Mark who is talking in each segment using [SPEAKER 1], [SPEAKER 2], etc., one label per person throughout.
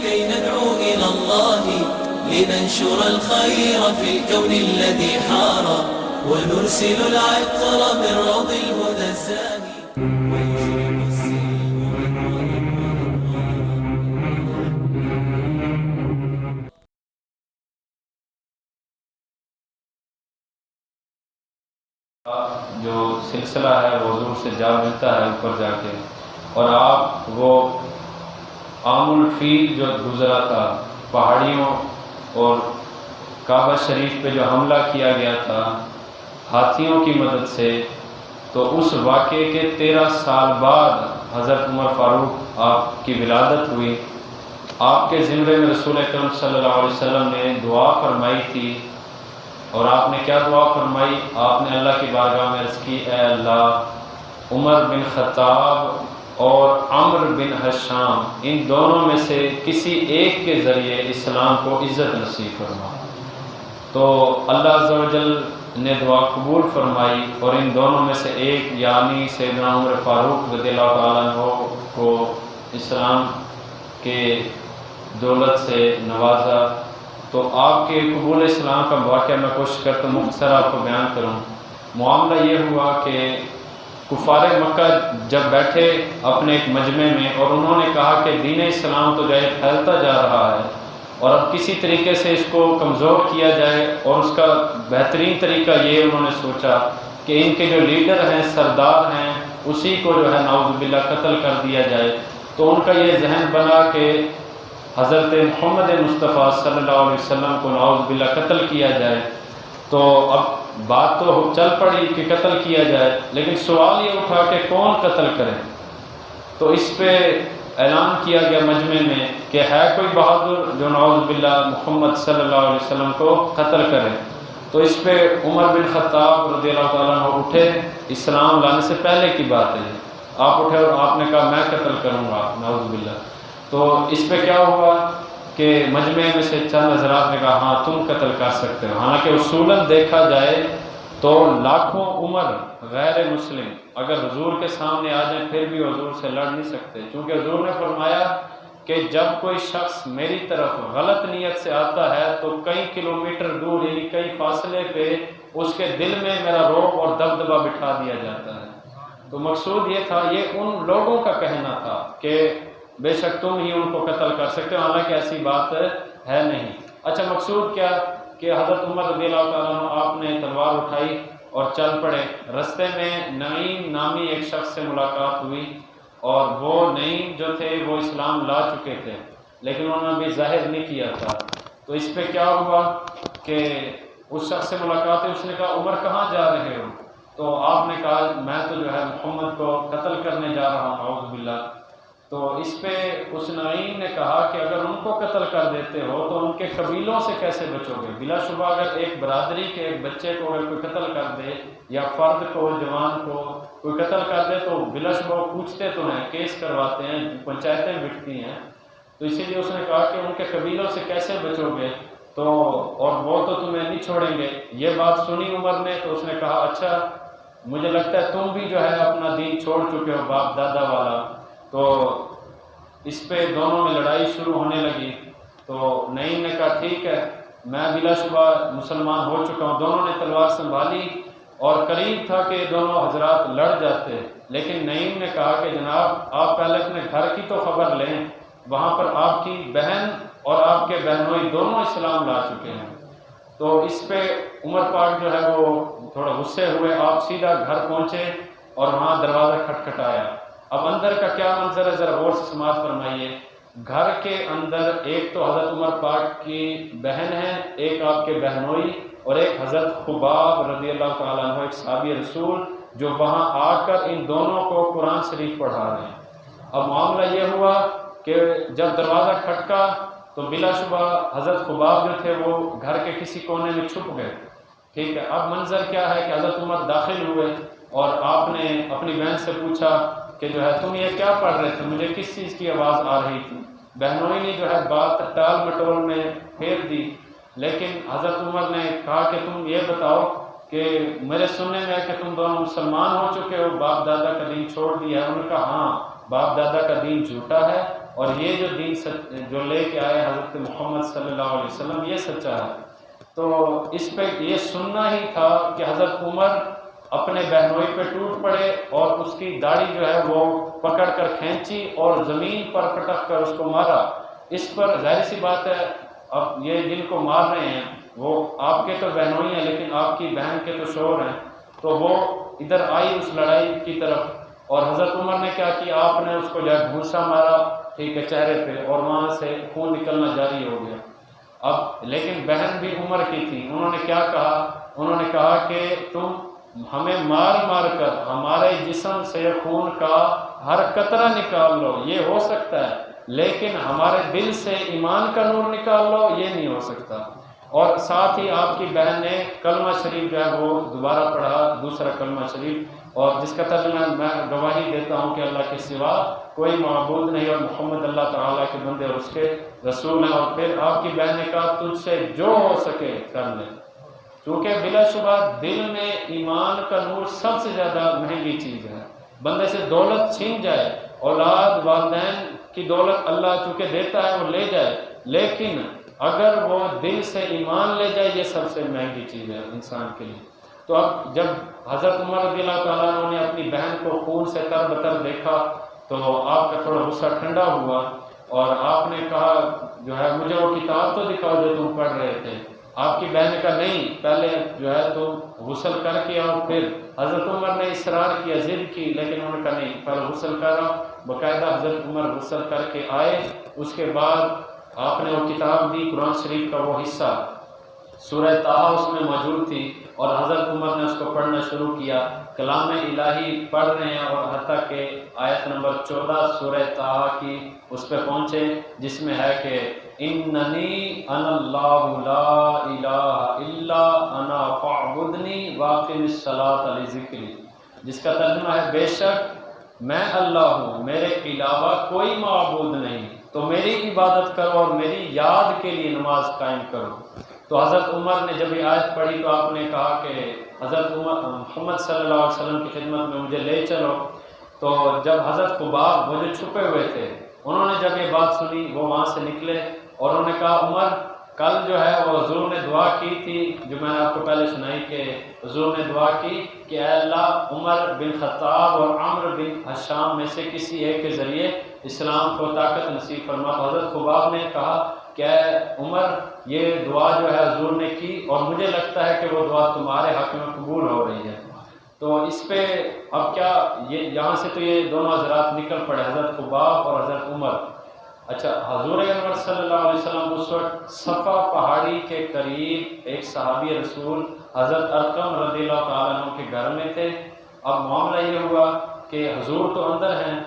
[SPEAKER 1] كي ندعو إلى الله لننشر الخير في الكون الذي حار ونرسل العطر من روض الهدى الزاهي ويشرق السلم
[SPEAKER 2] جو سلسلہ ہے وہ حضور سے جا ملتا ہے اوپر جا کے، اور آپ وہ عام الفیل جو گزرا تھا پہاڑیوں اور کعبہ شریف پہ جو حملہ کیا گیا تھا ہاتھیوں کی مدد سے، تو اس واقعے کے 13 سال بعد حضرت عمر فاروق آپ کی ولادت ہوئی۔ آپ کے زمرے میں رسول اکرم صلی اللہ علیہ وسلم نے دعا فرمائی تھی، اور آپ نے کیا دعا فرمائی؟ آپ نے اللہ کی بارگاہ میں عرض کی، اے اللہ عمر بن خطاب اور عمرو بن حشام ان دونوں میں سے کسی ایک کے ذریعے اسلام کو عزت نصیب فرما۔ تو اللہ عز و جل نے دعا قبول فرمائی، اور ان دونوں میں سے ایک یعنی سیدنا عمر فاروق رضی اللہ تعالیٰ عنہ کو اسلام کے دولت سے نوازا۔ تو آپ کے قبول اسلام کا واقعہ میں کوشش کرتا ہوں مختصر آپ کو بیان کروں۔ معاملہ یہ ہوا کہ کفار مکہ جب بیٹھے اپنے ایک مجمع میں، اور انہوں نے کہا کہ دین اسلام تو جو ہے پھیلتا جا رہا ہے، اور اب کسی طریقے سے اس کو کمزور کیا جائے، اور اس کا بہترین طریقہ یہ انہوں نے سوچا کہ ان کے جو لیڈر ہیں، سردار ہیں، اسی کو جو ہے نعوذ باللہ قتل کر دیا جائے۔ تو ان کا یہ ذہن بنا کہ حضرت محمد مصطفیٰ صلی اللہ علیہ وسلم کو نعوذ باللہ قتل کیا جائے۔ تو اب بات تو چل پڑی کہ قتل کیا جائے، لیکن سوال یہ اٹھا کہ کون قتل کرے؟ تو اس پہ اعلان کیا گیا مجمع میں کہ ہے کوئی بہادر جو نعوذ باللہ محمد صلی اللہ علیہ وسلم کو قتل کرے؟ تو اس پہ عمر بن خطاب رضی اللہ تعالیٰ عنہ اٹھے، اسلام لانے سے پہلے کی بات ہے، آپ اٹھے اور آپ نے کہا میں قتل کروں گا نعوذ باللہ۔ تو اس پہ کیا ہوا کہ مجمع میں سے چند حضرات نے کہا ہاں تم قتل کر سکتے ہو، حالانکہ اصولاً دیکھا جائے تو لاکھوں عمر غیر مسلم اگر حضور کے سامنے آ جائیں پھر بھی حضور سے لڑ نہیں سکتے، چونکہ حضور نے فرمایا کہ جب کوئی شخص میری طرف غلط نیت سے آتا ہے تو کئی کلومیٹر دور یعنی کئی فاصلے پہ اس کے دل میں میرا رعب اور دبدبہ بٹھا دیا جاتا ہے۔ تو مقصود یہ تھا، یہ ان لوگوں کا کہنا تھا کہ بے شک تم ہی ان کو قتل کر سکتے ہو، حالانکہ ایسی بات ہے نہیں۔ اچھا مقصود کیا کہ حضرت عمر رضی اللہ تعالیٰ عنہ آپ نے تلوار اٹھائی اور چل پڑے۔ رستے میں نعیم نامی ایک شخص سے ملاقات ہوئی، اور وہ نعیم جو تھے وہ اسلام لا چکے تھے لیکن انہوں نے بھی ظاہر نہیں کیا تھا۔ تو اس پہ کیا ہوا کہ اس شخص سے ملاقات ہوئی، اس نے کہا عمر کہاں جا رہے ہو؟ تو آپ نے کہا میں تو جو ہے محمد کو قتل کرنے جا رہا ہوں اعوذ باللہ۔ تو اس پہ اس نعیم نے کہا کہ اگر ان کو قتل کر دیتے ہو تو ان کے قبیلوں سے کیسے بچو گے؟ بلا شبہ اگر ایک برادری کے ایک بچے کو اگر کوئی قتل کر دے یا فرد کو جوان کو کوئی قتل کر دے تو بلا شبہ وہ پوچھتے تو ہیں، کیس کرواتے ہیں، پنچایتیں بٹتی ہیں۔ تو اسی لیے اس نے کہا کہ ان کے قبیلوں سے کیسے بچو گے؟ تو اور وہ تو تمہیں نہیں چھوڑیں گے۔ یہ بات سنی عمر نے تو اس نے کہا اچھا مجھے لگتا ہے تم بھی جو ہے اپنا دین چھوڑ چکے ہو باپ دادا والا۔ تو اس پہ دونوں میں لڑائی شروع ہونے لگی۔ تو نعیم نے کہا ٹھیک ہے میں بلا شبہ مسلمان ہو چکا ہوں۔ دونوں نے تلوار سنبھالی اور قریب تھا کہ دونوں حضرات لڑ جاتے، لیکن نعیم نے کہا کہ جناب آپ پہلے اپنے گھر کی تو خبر لیں، وہاں پر آپ کی بہن اور آپ کے بہنوئی دونوں اسلام لا چکے ہیں۔ تو اس پہ عمر پاک جو ہے وہ تھوڑا غصے ہوئے، آپ سیدھا گھر پہنچے اور وہاں دروازہ کھٹکھٹایا۔ اب اندر کا کیا منظر ہے ذرا غور سے سماعت فرمائیے۔ گھر کے اندر ایک تو حضرت عمر پاک کی بہن ہے، ایک آپ کے بہنوئی، اور ایک حضرت خباب رضی اللہ تعالیٰ عنہ ایک صحابی رسول جو وہاں آ کر ان دونوں کو قرآن شریف پڑھا رہے ہیں۔ اب معاملہ یہ ہوا کہ جب دروازہ کھٹکا تو بلا شبہ حضرت خباب جو تھے وہ گھر کے کسی کونے میں چھپ گئے، ٹھیک ہے۔ اب منظر کیا ہے کہ حضرت عمر داخل ہوئے اور آپ نے اپنی بہن سے پوچھا کہ جو ہے تم یہ کیا پڑھ رہے تھے، مجھے کس چیز کی آواز آ رہی تھی؟ بہنوئی نے جو ہے بات ٹال مٹول میں پھیر دی، لیکن حضرت عمر نے کہا کہ تم یہ بتاؤ کہ میرے سننے میں ہے کہ تم دونوں مسلمان ہو چکے ہو، باپ دادا کا دین چھوڑ دیا ہے۔ انہوں نے کہا ہاں باپ دادا کا دین جھوٹا ہے اور یہ جو دین جو لے کے آئے حضرت محمد صلی اللہ علیہ وسلم یہ سچا ہے۔ تو اس پہ یہ سننا ہی تھا کہ حضرت عمر اپنے بہنوئی پہ ٹوٹ پڑے اور اس کی داڑھی جو ہے وہ پکڑ کر کھینچی اور زمین پر پٹک کر اس کو مارا۔ اس پر ظاہر سی بات ہے اب یہ جن کو مار رہے ہیں وہ آپ کے تو بہنوئی ہیں لیکن آپ کی بہن کے تو شوہر ہیں، تو وہ ادھر آئی اس لڑائی کی طرف اور حضرت عمر نے کیا کیا، آپ نے اس کو جو ہے گھوسا مارا، ٹھیک ہے، چہرے پہ، اور وہاں سے خون نکلنا جاری ہو گیا۔ اب لیکن بہن بھی عمر کی تھی، انہوں نے کیا کہا، انہوں نے کہا کہ تم ہمیں مار مار کر ہمارے جسم سے خون کا ہر قطرہ نکال لو، یہ ہو سکتا ہے، لیکن ہمارے دل سے ایمان کا نور نکال لو، یہ نہیں ہو سکتا۔ اور ساتھ ہی آپ کی بہن نے کلمہ شریف جو ہے وہ دوبارہ پڑھا، دوسرا کلمہ شریف، اور جس کا ترجمہ میں گواہی دیتا ہوں کہ اللہ کے سوا کوئی معبود نہیں اور محمد اللہ تعالیٰ کے بندے اور اس کے رسول ہیں۔ اور پھر آپ کی بہن نے کہا تجھ سے جو ہو سکے کر لے، کیونکہ بلا شبہ دل میں ایمان کا نور سب سے زیادہ مہنگی چیز ہے۔ بندے سے دولت چھین جائے، اولاد والدین کی دولت اللہ چونکہ دیتا ہے وہ لے جائے، لیکن اگر وہ دل سے ایمان لے جائے یہ سب سے مہنگی چیز ہے انسان کے لیے۔ تو اب جب حضرت عمر رضی اللہ تعالیٰ عنہ نے اپنی بہن کو خون سے تر بتر دیکھا تو آپ کا تھوڑا غصہ ٹھنڈا ہوا اور آپ نے کہا جو ہے مجھے وہ کتاب تو دکھاؤ جو تم پڑھ رہے تھے۔ آپ کی بہن نے کہا نہیں، پہلے جو ہے تم غسل کر کے آؤ۔ پھر حضرت عمر نے اصرار کیا، ضد کی، لیکن انہوں نے کہا نہیں، پہلے غسل کرو۔ باقاعدہ حضرت عمر غسل کر کے آئے، اس کے بعد آپ نے وہ کتاب دی، قرآن شریف کا وہ حصہ سورہ طٰہٰ اس میں موجود تھی، اور حضرت عمر نے اس کو پڑھنا شروع کیا، کلام الہی پڑھ رہے ہیں، اور حتیٰ کہ آیت نمبر 14 سورہ طٰہٰ کی اس پہ پہنچے جس میں ہے کہ اننی انا اللہ لا الہ الا انا فاعبدنی واقم الصلاۃ لذکری، جس کا ترجمہ ہے بے شک میں اللہ ہوں، میرے علاوہ کوئی معبود نہیں، تو میری عبادت کرو اور میری یاد کے لیے نماز قائم کرو۔ تو حضرت عمر نے جب یہ آیت پڑھی تو آپ نے کہا کہ حضرت عمر محمد صلی اللہ علیہ وسلم کی خدمت میں مجھے لے چلو۔ تو جب حضرت خباب وہ جو چھپے ہوئے تھے انہوں نے جب یہ بات سنی وہ وہاں سے نکلے اور انہوں نے کہا عمر کل جو ہے وہ حضور نے دعا کی تھی جو میں نے آپ کو پہلے سنائی کہ حضور نے دعا کی کہ اے اللہ عمر بن خطاب اور عمرو بن حشام میں سے کسی ایک کے ذریعے اسلام کو طاقت نصیب فرما۔ حضرت خباب نے کہا کہ اے عمر یہ دعا جو ہے حضور نے کی اور مجھے لگتا ہے کہ وہ دعا تمہارے حق میں قبول ہو رہی ہے۔ تو اس پہ اب کیا یہاں سے تو یہ دونوں حضرات نکل پڑے، حضرت خباب اور حضرت عمر۔ اچھا، حضور انور صلی اللہ علیہ وسلم اس وقت صفا پہاڑی کے قریب ایک صحابی رسول حضرت ارقم رضی اللہ تعالیٰ عنہ کے گھر میں تھے۔ اب معاملہ یہ ہوا کہ حضور تو اندر ہیں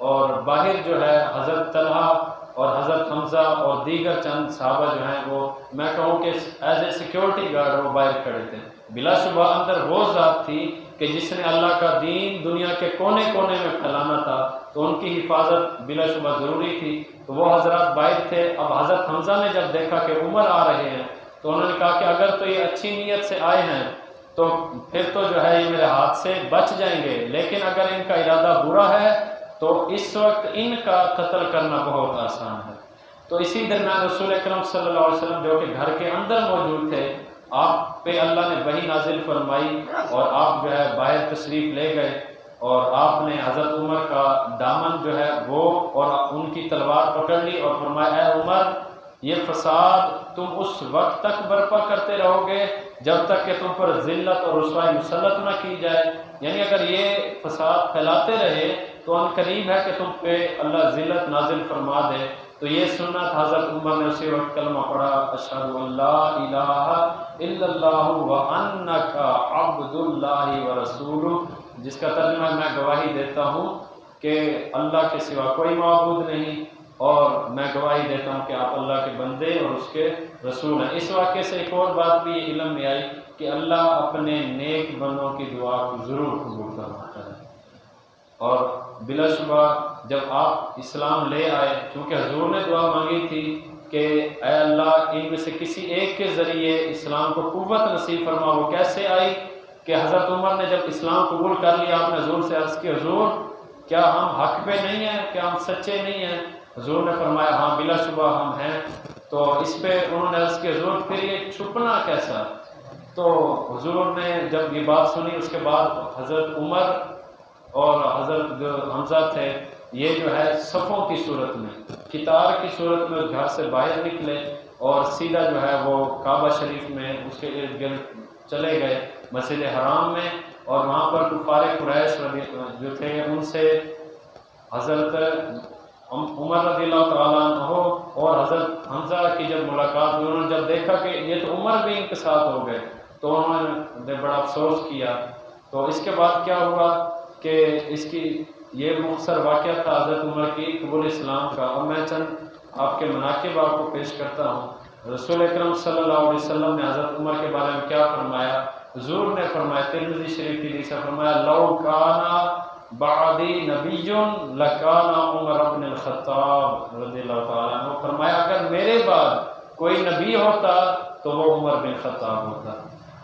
[SPEAKER 2] اور باہر جو ہے حضرت طلحہ اور حضرت حمزہ اور دیگر چند صحابہ جو ہیں وہ میں کہوں کہ ایز اے سیکیورٹی گارڈ وہ باہر کھڑے تھے۔ بلا شبہ اندر وہ ذات تھی کہ جس نے اللہ کا دین دنیا کے کونے کونے میں پھیلانا تھا، تو ان کی حفاظت بلا شبہ ضروری تھی۔ تو وہ حضرات باہر تھے۔ اب حضرت حمزہ نے جب دیکھا کہ عمر آ رہے ہیں تو انہوں نے کہا کہ اگر تو یہ اچھی نیت سے آئے ہیں تو پھر تو جو ہے یہ میرے ہاتھ سے بچ جائیں گے، لیکن اگر ان کا ارادہ برا ہے تو اس وقت ان کا قتل کرنا بہت آسان ہے۔ تو اسی درمیان رسول اکرم صلی اللہ علیہ وسلم جو کہ گھر کے اندر موجود تھے، آپ پہ اللہ نے وحی نازل فرمائی اور آپ جو ہے باہر تشریف لے گئے اور آپ نے حضرت عمر کا دامن جو ہے وہ اور ان کی تلوار پکڑ لی اور فرمایا اے عمر یہ فساد تم اس وقت تک برپا کرتے رہو گے جب تک کہ تم پر ذلت اور رسوائی مسلط نہ کی جائے، یعنی اگر یہ فساد پھیلاتے رہے تو ان قریب ہے کہ تم پہ اللہ ذلت نازل فرما دے۔ تو یہ سنت حضرت عمر نے اسی وقت کلمہ پڑھا اشہد ان لا الہ الا اللہ وانک عبد اللہ ورسولہ، جس کا ترجمہ میں گواہی دیتا ہوں کہ اللہ کے سوا کوئی معبود نہیں اور میں گواہی دیتا ہوں کہ آپ اللہ کے بندے اور اس کے رسول ہیں۔ اس واقعے سے ایک اور بات بھی علم میں آئی کہ اللہ اپنے نیک بندوں کی دعا کو ضرور قبول فرماتا ہے، اور بلا شبہ جب آپ اسلام لے آئے، چونکہ حضور نے دعا مانگی تھی کہ اے اللہ ان میں سے کسی ایک کے ذریعے اسلام کو قوت نصیب فرما، وہ کیسے آئی کہ حضرت عمر نے جب اسلام قبول کر لیا آپ نے حضور سے عرض کی حضور کیا ہم حق پہ نہیں ہیں، کیا ہم سچے نہیں ہیں؟ حضور نے فرمایا ہاں بلا شبہ ہم ہیں۔ تو اس پہ انہوں نے عرض کی حضور پھر یہ چھپنا کیسا؟ تو حضور نے جب یہ بات سنی اس کے بعد حضرت عمر اور حضرت جو حمزہ تھے یہ جو ہے صفوں کی صورت میں، قطار کی صورت میں اس گھر سے باہر نکلے اور سیدھا جو ہے وہ کعبہ شریف میں اس کے ارد گرد چلے گئے مسجد حرام میں، اور وہاں پر کفار قریش جو تھے ان سے حضرت عمر رضی اللہ تعالیٰ عنہ اور حضرت حمزہ کی جب ملاقات ہوئی، انہوں نے جب دیکھا کہ یہ تو عمر بھی ان کے ساتھ ہو گئے تو انہوں نے بڑا افسوس کیا۔ تو اس کے بعد کیا ہوا کہ اس کی یہ مختصر واقعہ تھا حضرت عمر کی قبول اسلام کا۔ اور میں چند آپ کے مناقب آپ کو پیش کرتا ہوں۔ رسول اکرم صلی اللہ علیہ وسلم نے حضرت عمر کے بارے میں کیا فرمایا؟ حضور نے فرمایا، ترمذی شریف کی حدیث ہے، فرمایا لو کانا بعدی نبی لکانا عمر بن الخطاب رضی اللہ تعالیٰ عنہ۔ فرمایا اگر میرے بعد کوئی نبی ہوتا تو وہ عمر بن خطاب ہوتا۔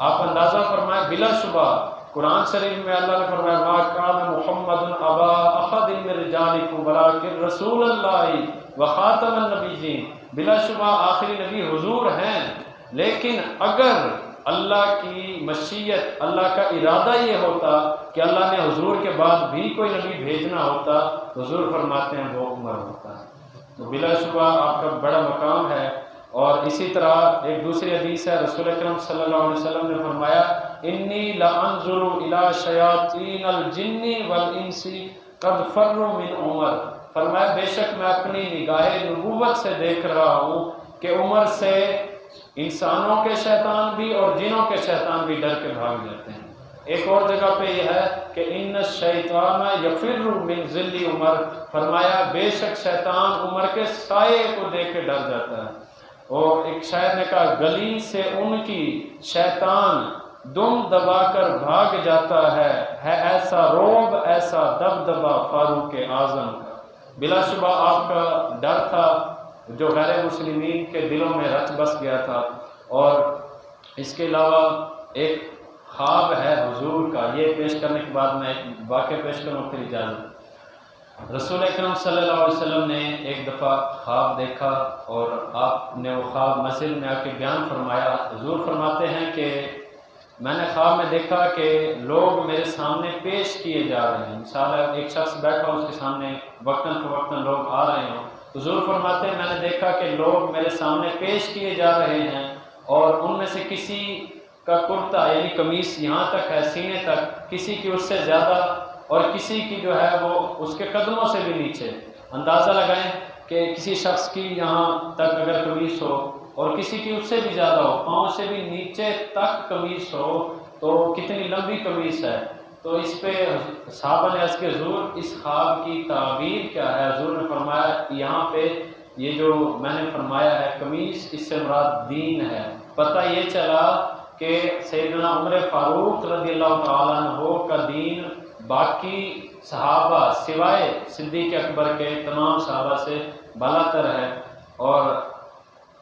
[SPEAKER 2] آپ اندازہ فرمائیں بلا شبہ قرآن شریف میں اللہ نے فرمایا ما کان محمد ابا احد من رجالکم ولکن رسول اللہ وخاتم النبیین، بلا شبہ آخری نبی حضور ہیں، لیکن اگر اللہ کی مشیت، اللہ کا ارادہ یہ ہوتا کہ اللہ نے حضور کے بعد بھی کوئی نبی بھیجنا ہوتا، حضور فرماتے ہیں وہ عمر ہوتا ہے۔ تو بلا شبہ آپ کا بڑا مقام ہے۔ اور اسی طرح ایک دوسری حدیث ہے، رسول اکرم صلی اللہ علیہ وسلم نے فرمایا انی لانظر الی شیاطین الجن والانس قد فروا من عمر، فرمایا بے شک میں اپنی نگاہ نبوت سے دیکھ رہا ہوں کہ عمر سے انسانوں کے شیطان بھی اور جنوں کے شیطان بھی ڈر کے بھاگ جاتے ہیں۔ ایک اور جگہ پہ یہ ہے کہ ان الشیطان یفر من ظل عمر، فرمایا بے شک شیطان عمر کے سائے کو دیکھ کے ڈر جاتا ہے۔ اور ایک شاعر نے کہا گلی سے ان کی شیطان دم دبا کر بھاگ جاتا ہے ایسا روب ایسا دبدبا فاروق اعظم کا۔ بلا شبہ آپ کا ڈر تھا جو غیر مسلمین کے دلوں میں رچ بس گیا تھا۔ اور اس کے علاوہ ایک خواب ہے حضور کا، یہ پیش کرنے کے بعد میں ایک واقعہ پیش کروں پھر اجازت۔ رسول اکرم صلی اللہ علیہ وسلم نے ایک دفعہ خواب دیکھا اور آپ نے وہ خواب مسجد میں آ کے بیان فرمایا۔ حضور فرماتے ہیں کہ میں نے خواب میں دیکھا کہ لوگ میرے سامنے پیش کیے جا رہے ہیں، مثال ہے ایک شخص بیٹھا اس کے سامنے وقتاً فوقتاً لوگ آ رہے ہوں۔ حضور فرماتے ہیں میں نے دیکھا کہ لوگ میرے سامنے پیش کیے جا رہے ہیں اور ان میں سے کسی کا کرتا یعنی قمیص یہاں تک ہے سینے تک، کسی کی اس سے زیادہ، اور کسی کی جو ہے وہ اس کے قدموں سے بھی نیچے۔ اندازہ لگائیں کہ کسی شخص کی یہاں تک اگر قمیص ہو اور کسی کی اس سے بھی زیادہ ہو، پاؤں سے بھی نیچے تک قمیص ہو تو کتنی لمبی قمیص ہے۔ تو اس پہ صحابہ نے عرض کہ حضور اس خواب کی تعبیر کیا ہے؟ حضور نے فرمایا یہاں پہ یہ جو میں نے فرمایا ہے قمیص، اس سے مراد دین ہے۔ پتہ یہ چلا کہ سیدنا عمر فاروق رضی اللہ تعالیٰ عنہ کا دین باقی صحابہ سوائے صدیق اکبر کے تمام صحابہ سے بالاتر ہے۔ اور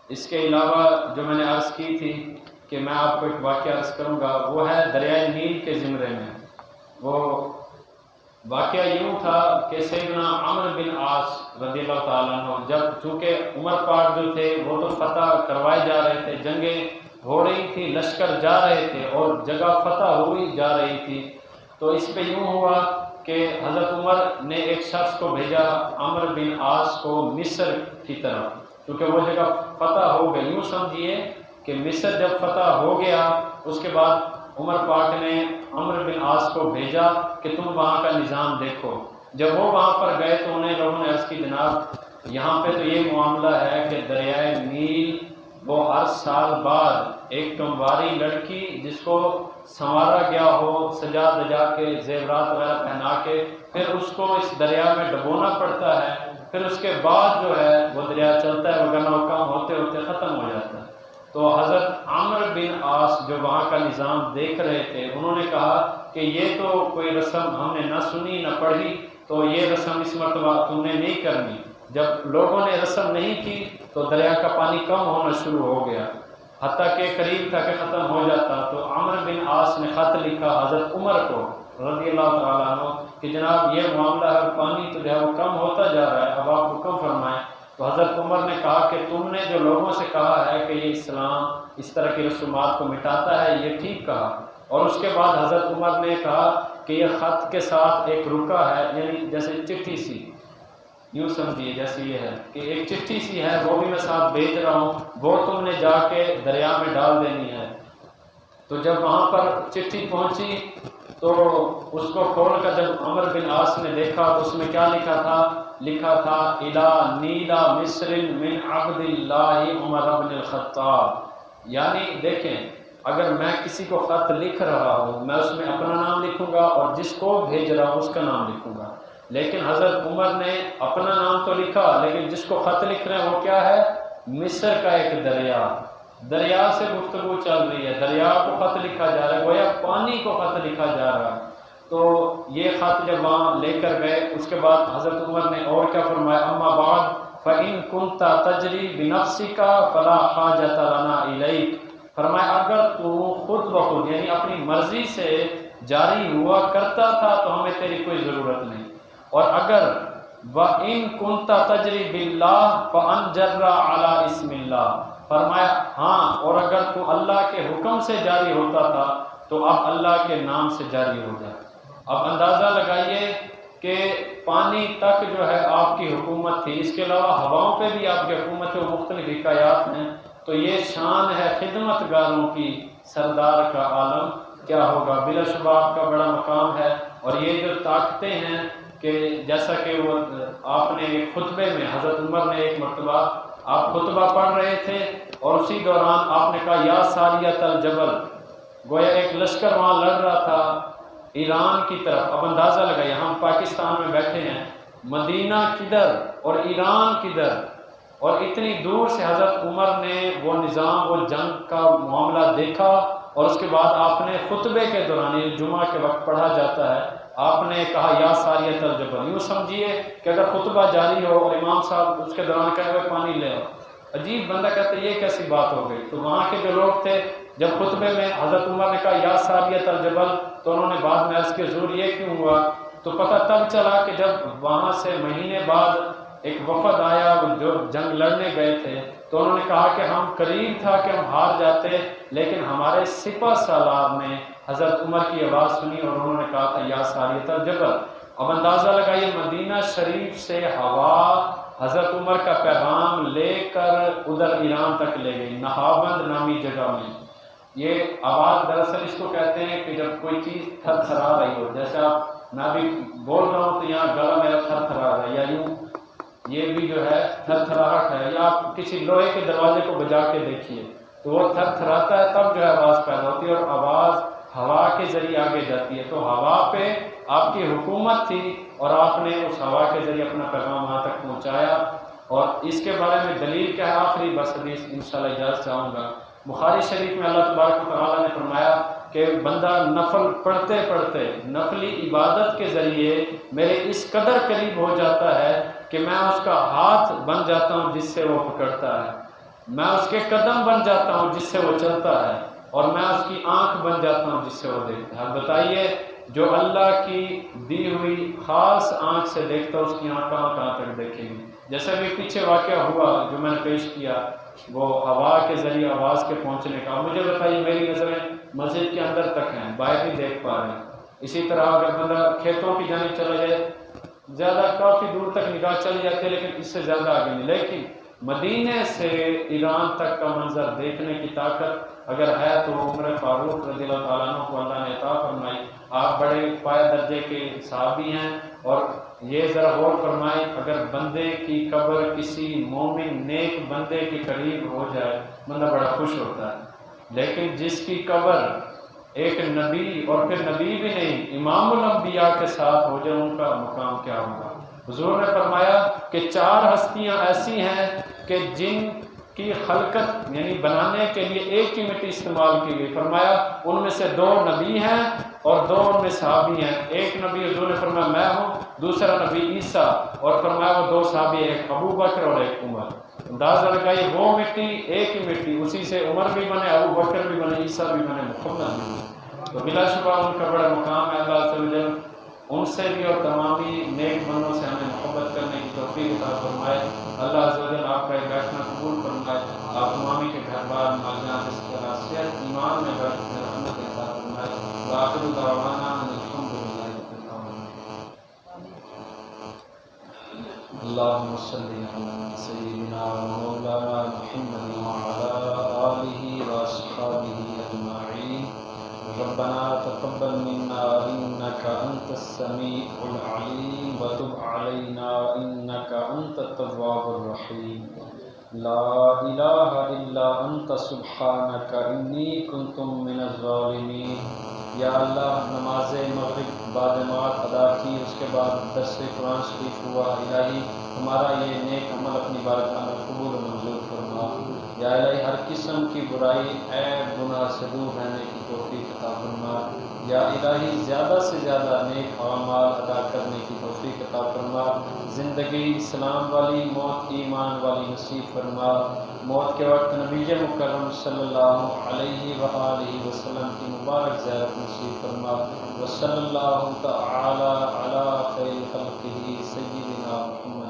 [SPEAKER 2] اس کے علاوہ جو میں نے عرض کی تھی کہ میں آپ کو ایک واقعہ عرض کروں گا، وہ ہے دریائے نیل کے زمرے میں۔ وہ واقعہ یوں تھا کہ سیدنا عمرو بن عاص رضی اللہ تعالیٰ عنہ جب چونکہ عمر پاک جو تھے وہ تو فتح کروائے جا رہے تھے، جنگیں ہو رہی تھی، لشکر جا رہے تھے اور جگہ فتح ہوئی جا رہی تھی، تو اس پہ یوں ہوا کہ حضرت عمر نے ایک شخص کو بھیجا عمرو بن عاص کو مصر کی طرف، کیونکہ وہ جگہ فتح ہو گئی۔ یوں سمجھیے کہ مصر جب فتح ہو گیا اس کے بعد عمر پاک نے عمرو بن عاص کو بھیجا کہ تم وہاں کا نظام دیکھو۔ جب وہ وہاں پر گئے تو انہیں لوگوں نے عرض کی جناب یہاں پہ تو یہ معاملہ ہے کہ دریائے نیل وہ ہر سال بعد ایک کنواری لڑکی جس کو سنوارا گیا ہو سجا دجا کے زیورات وغیرہ پہنا کے پھر اس کو اس دریا میں ڈبونا پڑتا ہے، پھر اس کے بعد جو ہے وہ دریا چلتا ہے، وغیرہ وہ کام ہوتے ہوتے ختم ہو جاتا ہے۔ تو حضرت عمرو بن عاص جو وہاں کا نظام دیکھ رہے تھے انہوں نے کہا کہ یہ تو کوئی رسم ہم نے نہ سنی نہ پڑھی، تو یہ رسم اس مرتبہ تم نے نہیں کرنی۔ جب لوگوں نے رسم نہیں کی تو دریا کا پانی کم ہونا شروع ہو گیا، حتیٰ کہ قریب تھا کہ ختم ہو جاتا۔ تو عمرو بن عاص نے خط لکھا حضرت عمر کو رضی اللہ تعالیٰ عنہ کہ جناب یہ معاملہ ہے، پانی تو جو ہے وہ کم ہوتا جا رہا ہے، اب آپ حکم فرمائیں۔ تو حضرت عمر نے کہا کہ تم نے جو لوگوں سے کہا ہے کہ یہ اسلام اس طرح کی رسومات کو مٹاتا ہے، یہ ٹھیک کہا۔ اور اس کے بعد حضرت عمر نے کہا کہ یہ خط کے ساتھ ایک رکا ہے، یعنی جیسے چٹھی سی، یوں سمجھیے جیسے یہ ہے کہ ایک چٹھی سی ہے، وہ بھی میں ساتھ بھیج رہا ہوں، وہ تم نے جا کے دریا میں ڈال دینی ہے۔ تو جب وہاں پر چٹھی پہنچی تو اس کو کھول کر جب عمر بن عاص نے دیکھا تو اس میں کیا لکھا تھا؟ لکھا تھا الی نیلا مصر من عبد اللہ عمر بن الخطاب۔ یعنی دیکھیں، اگر میں کسی کو خط لکھ رہا ہوں، میں اس میں اپنا نام لکھوں گا اور جس کو بھیج رہا ہوں اس کا نام لکھوں گا، لیکن حضرت عمر نے اپنا نام تو لکھا، لیکن جس کو خط لکھ رہے ہیں وہ کیا ہے؟ مصر کا ایک دریا سے گفتگو چل رہی ہے، دریا کو خط لکھا جا رہا ہے، گویا پانی کو خط لکھا جا رہا ہے۔ تو یہ خط جب وہاں لے کر گئے، اس کے بعد حضرت عمر نے اور کیا فرمایا؟ اما بعد فإن كنت تجری بنفسک فلا حاجۃ لنا الیک۔ فرمایا اگر تو خود بخود یعنی اپنی مرضی سے جاری ہوا کرتا تھا تو ہمیں تیری کوئی ضرورت نہیں، اور اگر وَإِن كُنْتَ تَجْرِي بِاللَّهِ فَأَنْجَرَّ عَلَى اسم اللہ، فرمایا ہاں، اور اگر تو اللہ کے حکم سے جاری ہوتا تھا تو اب اللہ کے نام سے جاری ہو جائے۔ اب اندازہ لگائیے کہ پانی تک جو ہے آپ کی حکومت تھی، اس کے علاوہ ہواؤں پہ بھی آپ کی حکومت ہے، مختلف حکایات ہیں، تو یہ شان ہے خدمت گاروں کی، سردار کا عالم کیا ہوگا؟ بلا شبہ آپ کا بڑا مقام ہے۔ اور یہ جو طاقتیں ہیں کہ جیسا کہ وہ آپ نے خطبے میں حضرت عمر نے ایک مرتبہ آپ خطبہ پڑھ رہے تھے اور اسی دوران آپ نے کہا یا ساریۃ الجبل، گویا ایک لشکر وہاں لڑ رہا تھا ایران کی طرف۔ اب اندازہ لگائیے، ہم پاکستان میں بیٹھے ہیں، مدینہ کدھر اور ایران کدھر، اور اتنی دور سے حضرت عمر نے وہ نظام، وہ جنگ کا معاملہ دیکھا، اور اس کے بعد آپ نے خطبے کے دوران، یہ جمعہ کے وقت پڑھا جاتا ہے، آپ نے کہا یا ساریۃ الجبل۔ یوں سمجھیے کہ اگر خطبہ جاری ہو اور امام صاحب اس کے دوران کہے ہوئے پانی لے آؤ، عجیب بندہ کہتے یہ کیسی بات ہو گئی؟ تو وہاں کے جو لوگ تھے، جب خطبے میں حضرت عمر نے کہا یا ساریۃ الجبل، تو انہوں نے بعد میں عرض کی حضور یہ کیوں ہوا؟ تو پتہ تب چلا کہ جب وہاں سے مہینے بعد ایک وفد آیا جو جنگ لڑنے گئے تھے، تو انہوں نے کہا کہ ہم قریب تھا کہ ہم ہار جاتے، لیکن ہمارے سپہ سالار نے حضرت عمر کی آواز سنی اور انہوں نے کہا تھا یا ساریۃ الجبل۔ اب اندازہ لگائیے، مدینہ شریف سے ہوا حضرت عمر کا پیغام لے کر ادھر ایران تک لے گئی، نہاوند نامی جگہ میں۔ یہ آواز دراصل اس کو کہتے ہیں کہ جب کوئی چیز تھر تھرا رہی ہو، جیسے آپ میں ابھی بول رہا ہوں تو یہاں گلا میرا تھر تھرا رہا ہے، یا یوں یہ بھی جو ہے تھر تھراہٹ ہے، یا آپ کسی لوہے کے دروازے کو بجا کے دیکھیے تو وہ تھر تھراتا ہے، تب جو ہے آواز پیدا ہوتی ہے، اور آواز ہوا کے ذریعے آگے جاتی ہے۔ تو ہوا پہ آپ کی حکومت تھی اور آپ نے اس ہوا کے ذریعے اپنا پیغام وہاں تک پہنچایا۔ اور اس کے بارے میں دلیل کیا ہے؟ آخری بس حدیث انشاءاللہ اجازت چاہوں گا۔ بخاری شریف میں اللہ تبارک و تعالیٰ نے فرمایا کہ بندہ نفل پڑھتے پڑھتے نفلی عبادت کے ذریعے میرے اس قدر قریب ہو جاتا ہے کہ میں اس کا ہاتھ بن جاتا ہوں جس سے وہ پکڑتا ہے، میں اس کے قدم بن جاتا ہوں جس سے وہ چلتا ہے، اور میں اس کی آنکھ بن جاتا ہوں جس سے وہ دیکھتا ہے۔ اب بتائیے، جو اللہ کی دی ہوئی خاص آنکھ سے دیکھتا ہے اس کی آنکھ کہاں تک دیکھے گی؟ جیسے بھی پیچھے واقعہ ہوا جو میں نے پیش کیا، وہ ہوا کے ذریعے آواز کے پہنچنے کا، مجھے بتائیے میری نظریں مسجد کے اندر تک ہیں، باہر نہیں دیکھ پا رہے ہیں۔ اسی طرح اگر بندہ کھیتوں کی جانب چلا جائے، زیادہ کافی دور تک نگاہ چلی جاتی ہے لیکن اس سے زیادہ آگے نہیں۔ لیکن مدینے سے ایران تک کا منظر دیکھنے کی طاقت اگر ہے تو عمر فاروق رضی اللہ تعالیٰ عنہ کو اللہ نے عطا فرمائی۔ آپ بڑے پایہ درجے کے صحابی ہیں، اور یہ ذرا غور فرمائیں، اگر بندے کی قبر کسی مومن نیک بندے کے قریب ہو جائے بندہ بڑا خوش ہوتا ہے، لیکن جس کی قبر ایک نبی اور پھر نبی بھی نہیں امام الانبیاء کے ساتھ ہو جائے، ان کا مقام کیا ہوگا؟ حضور نے فرمایا کہ 4 ہستیاں ایسی ہیں کہ جن کی خلقت یعنی بنانے کے لیے ایک ہی مٹی استعمال کی گئی، فرمایا ان میں سے 2 نبی ہیں اور 2 ان میں صحابی ہیں۔ ایک نبی حضور نے فرمایا میں ہوں، دوسرا نبی عیسیٰ، اور فرمایا وہ 2 صحابی، ایک ابو بکر اور ایک عمر۔ اندازہ لگائیے، وہ مٹی ایک ہی مٹی، اسی سے عمر بھی بنے، ابو بکر بھی بنے، عیسیٰ بھی بنے، محمد بھی بنے۔ تو بلا شبہ ان کا بڑا مقام ہے اللہ عز و جل ان سے بھی اور تمامی نیک بندوں سے ہمیں محبت کرنے کی توفیق عطا فرمائے۔ اللہ عز و جل آپ کا یہ بیٹھنا قبول فرمائے، آپ تمامی کے گھر بار مالجان اس طرح صحت ایمان میں برکت رحمت عطا فرمائے۔ وآخر دعوانا ان الحمد للہ رب العالمین۔ اللہم صلی علی سیدنا و مولانا محمد وعلی آلہ واصحابہ اجمعین۔ ربنا تقبل منا انك انت السميع العليم وتب علينا انك انت التواب الرحيم لا اله الا انت سبحانك اني كنت من الظالمين۔ یا اللہ نماز مغرب بعد جماعت ادا کی، اس کے بعد درس قرآن شریف ہوا، الہی ہمارا یہ نیک عمل اپنی بارگاہ میں قبول و منظور فرما۔ یا الہی ہر قسم کی برائی عیب گناہ سے دور رہنے کی توفیق عطا فرما۔ یا الہی زیادہ سے زیادہ نیک اعمال ادا کرنے کی توفیق عطا فرما۔ زندگی اسلام والی، موت ایمان والی نصیب فرما۔ موت کے وقت نبی مکرم صلی اللہ علیہ وآلہ وسلم کی مبارک زیارت نصیب فرما۔ وصلی اللہ تعالی علی خیر خلقہ سیدنا محمد